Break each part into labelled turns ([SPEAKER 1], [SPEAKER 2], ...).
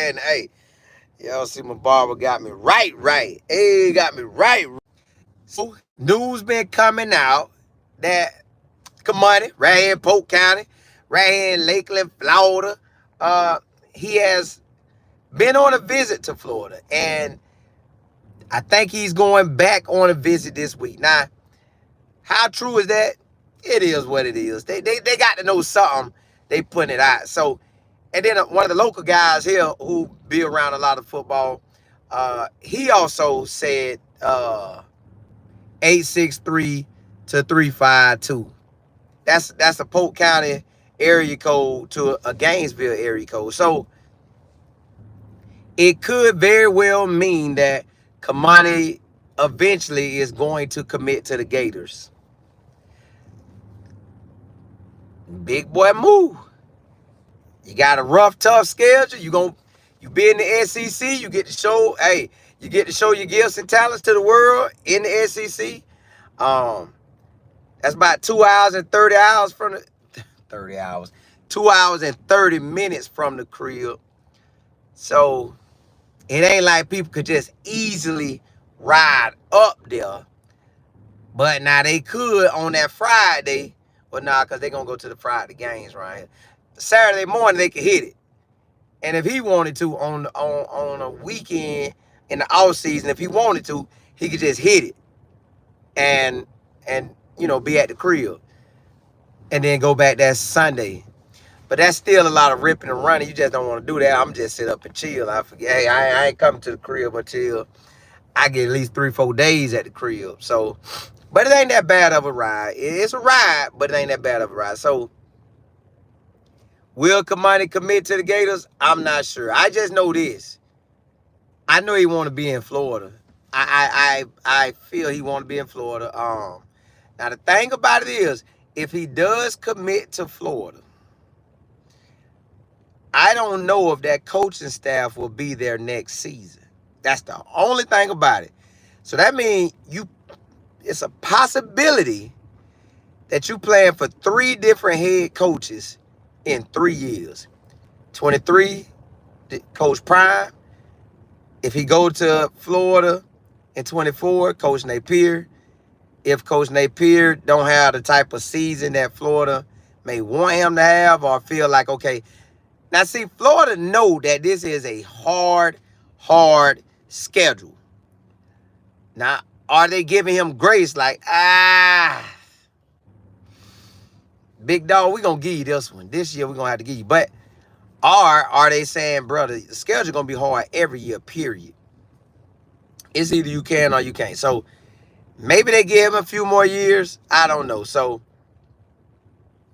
[SPEAKER 1] And hey, y'all see my barber got me right. Hey, got me right. So news been coming out that Kamani, right here in Polk County, right here in Lakeland, Florida, he has been on a visit to Florida, and I think he's going back on a visit this week. Now, how true is that? It is what it is. They got to know something. They putting it out. So, and then one of the local guys here who be around a lot of football, he also said 863 to 352. That's a Polk County area code to a Gainesville area code. So it could very well mean that Kamani eventually is going to commit to the Gators. Big boy move. You got a rough, tough schedule. You be in the SEC. You get to show, you get to show your gifts and talents to the world in the SEC. That's about 2 hours and 30 hours from the 30 hours. 2 hours and 30 minutes from the crib. So it ain't like people could just easily ride up there. But now they could on that Friday. But nah, because they're going to go to the Friday games, right? Saturday morning, they could hit it. And if he wanted to on a weekend in the off season, if he wanted to, he could just hit it and be at the crib and then go back that Sunday. But that's still a lot of ripping and running. You just don't want to do that. I'm just sit up and chill. I forget. Hey, I ain't coming to the crib until I get at least 3-4 days at the crib. So, but it ain't that bad of a ride. It's a ride, but it ain't that bad of a ride. So, will Kamani commit to the Gators? I'm not sure. I just know this. I know he want to be in Florida. I feel he want to be in Florida. Now the thing about it is, if he does commit to Florida, I don't know if that coaching staff will be there next season. That's the only thing about it. So that means it's a possibility that you playing for 3 different head coaches in 3 years. 23, Coach Prime. If he go to Florida in 24, Coach Napier. If Coach Napier don't have the type of season that Florida may want him to have or feel like, okay. Now, see, Florida know that this is a hard schedule. Now, are they giving him grace like, big dog, we're going to give you this one. This year, we're going to have to give you. But are they saying, brother, the schedule going to be hard every year, period. It's either you can or you can't. So, maybe they give him a few more years. I don't know. So,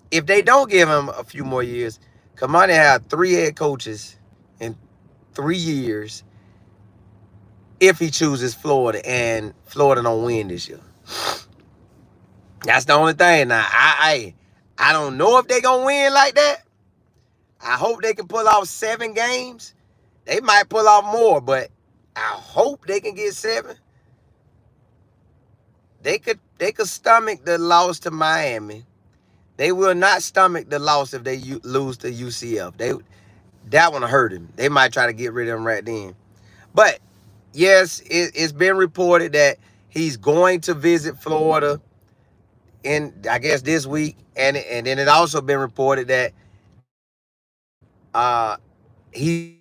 [SPEAKER 1] if they don't give him a few more years, Kamani have 3 head coaches in 3 years if he chooses Florida and Florida don't win this year. That's the only thing. Now, I don't know if they going to win like that. I hope they can pull off 7 games. They might pull off more, but I hope they can get 7. They could stomach the loss to Miami. They will not stomach the loss if they lose to UCF. That one hurt him. They might try to get rid of him right then. But, yes, it's been reported that he's going to visit Florida in, I guess, this week. And then it also been reported that he...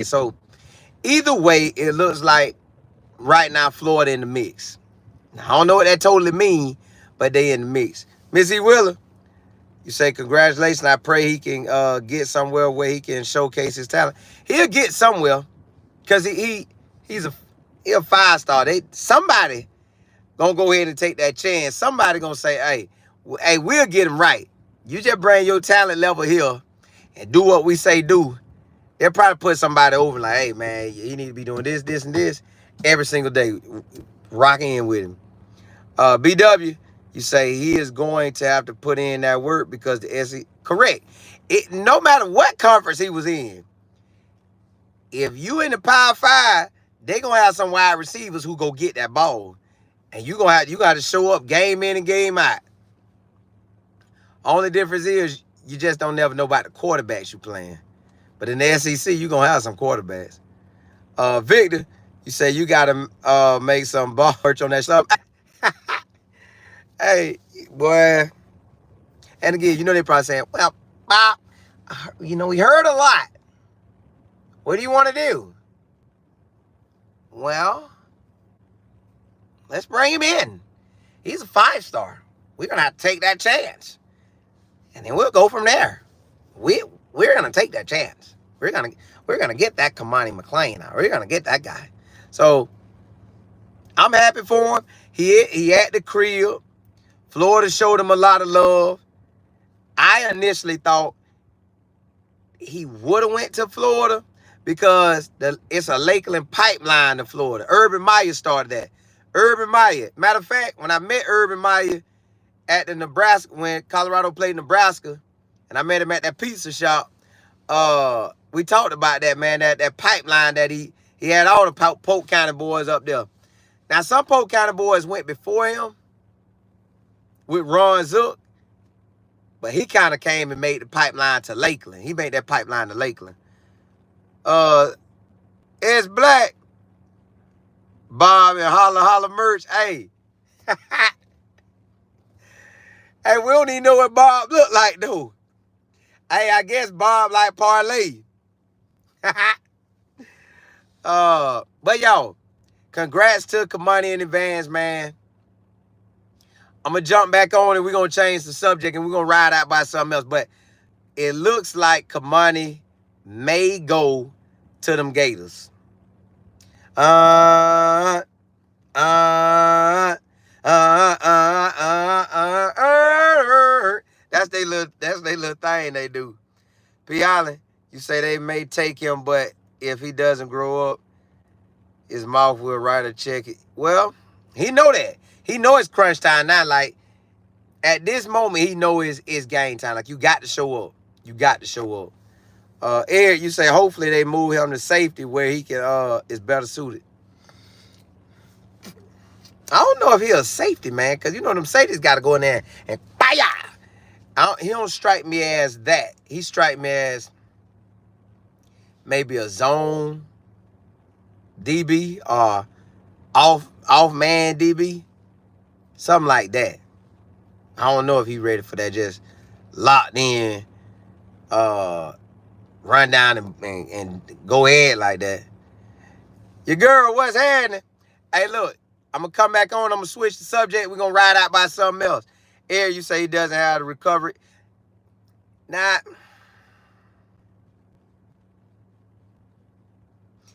[SPEAKER 1] So, either way, it looks like right now Florida in the mix. Now, I don't know what that totally means, but they in the mix. Missy Wheeler, you say congratulations. I pray he can get somewhere where he can showcase his talent. He'll get somewhere because he's a 5-star. Somebody gonna go ahead and take that chance. Somebody gonna say, hey, we'll get him right. You just bring your talent level here and do what we say do. They'll probably put somebody over like, hey, man, you need to be doing this, this, and this every single day. Rock in with him. BW, you say he is going to have to put in that work because the SEC, correct. No matter what conference he was in, if you in the Power 5, they going to have some wide receivers who go get that ball. And you got to show up game in and game out. Only difference is you just don't never know about the quarterbacks you playing. But in the SEC, you're going to have some quarterbacks. Victor, you say you got to make some ball merch on that stuff. Hey, boy. And again, you know they probably saying, well, Bob, you know, we heard a lot. What do you want to do? Well, let's bring him in. He's a 5-star. We're going to have to take that chance. And then we'll go from there. We're going to take that chance. We're going to get that Kamani McClain out. We're going to get that guy. So I'm happy for him. He at the crib. Florida showed him a lot of love. I initially thought he would have went to Florida because it's a Lakeland pipeline to Florida. Urban Meyer started that. Urban Meyer. Matter of fact, when I met Urban Meyer at the Nebraska, when Colorado played Nebraska, and I met him at that pizza shop, we talked about that, man, that pipeline that he had all the Polk County boys up there. Now, some Polk County boys went before him with Ron Zook, but he kind of came and made the pipeline to Lakeland. He made that pipeline to Lakeland. It's Black. Bob and Holla merch. Hey. Hey, we don't even know what Bob look like, though. Hey, I guess Bob like parlay. But y'all, congrats to Kamani in advance, man. I'm going to jump back on and we're going to change the subject and we're going to ride out by something else. But it looks like Kamani may go to them Gators. That's they little thing they do. P. Allen, you say they may take him, but if he doesn't grow up, his mouth will write a check. Well, he know that. He know it's crunch time now. Like, at this moment, he know it's game time. Like, you got to show up. You got to show up. Eric, you say hopefully they move him to safety where he can is better suited. I don't know if he a safety, man, because you know them safeties got to go in there and fire. He don't strike me as that. He strike me as maybe a zone DB or off man DB, something like that. I don't know if he ready for that. Just locked in, run down and go ahead like that. Your girl, what's happening? Hey, look, I'm going to come back on. I'm going to switch the subject. We're going to ride out by something else. Eric, you say he doesn't have the recovery. Nah.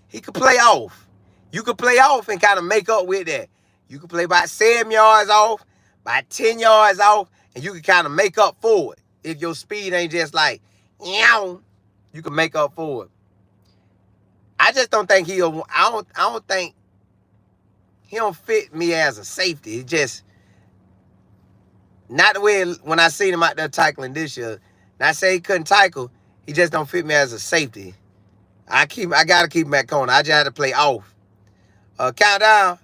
[SPEAKER 1] He could play off. You could play off and kind of make up with that. You could play by 7 yards off, by 10 yards off, and you can kind of make up for it. If your speed ain't just like, yow, you can make up for it. I just don't think I don't think he don't fit me as a safety. He just, not the way when I seen him out there tackling this year. Not say he couldn't tackle, he just don't fit me as a safety. I gotta keep him at corner. I just had to play off. Countdown.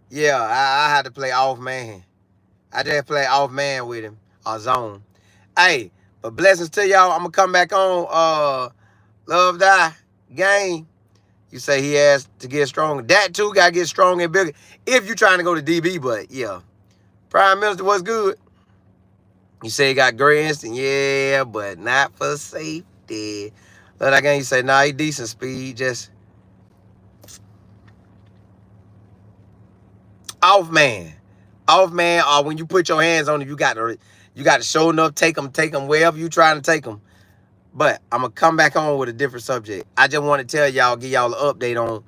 [SPEAKER 1] Yeah, I had to play off man. I just play off man with him, or zone. Hey, but blessings to y'all. I'm gonna come back on. Love Die game. You say he has to get stronger. That too gotta get stronger and bigger. If you're trying to go to DB, but yeah. Prime Minister, what's good? You say he got great instinct. Yeah, but not for safety. Look, that game, you say, nah, he decent speed. Just off man. Off man, or when you put your hands on him, you got to show enough, take them wherever you trying to take them. But I'm going to come back on with a different subject. I just want to tell y'all, give y'all an update on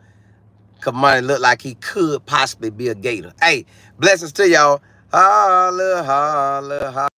[SPEAKER 1] Kamani. Look like he could possibly be a Gator. Hey, blessings to y'all. Holla, holla, holla.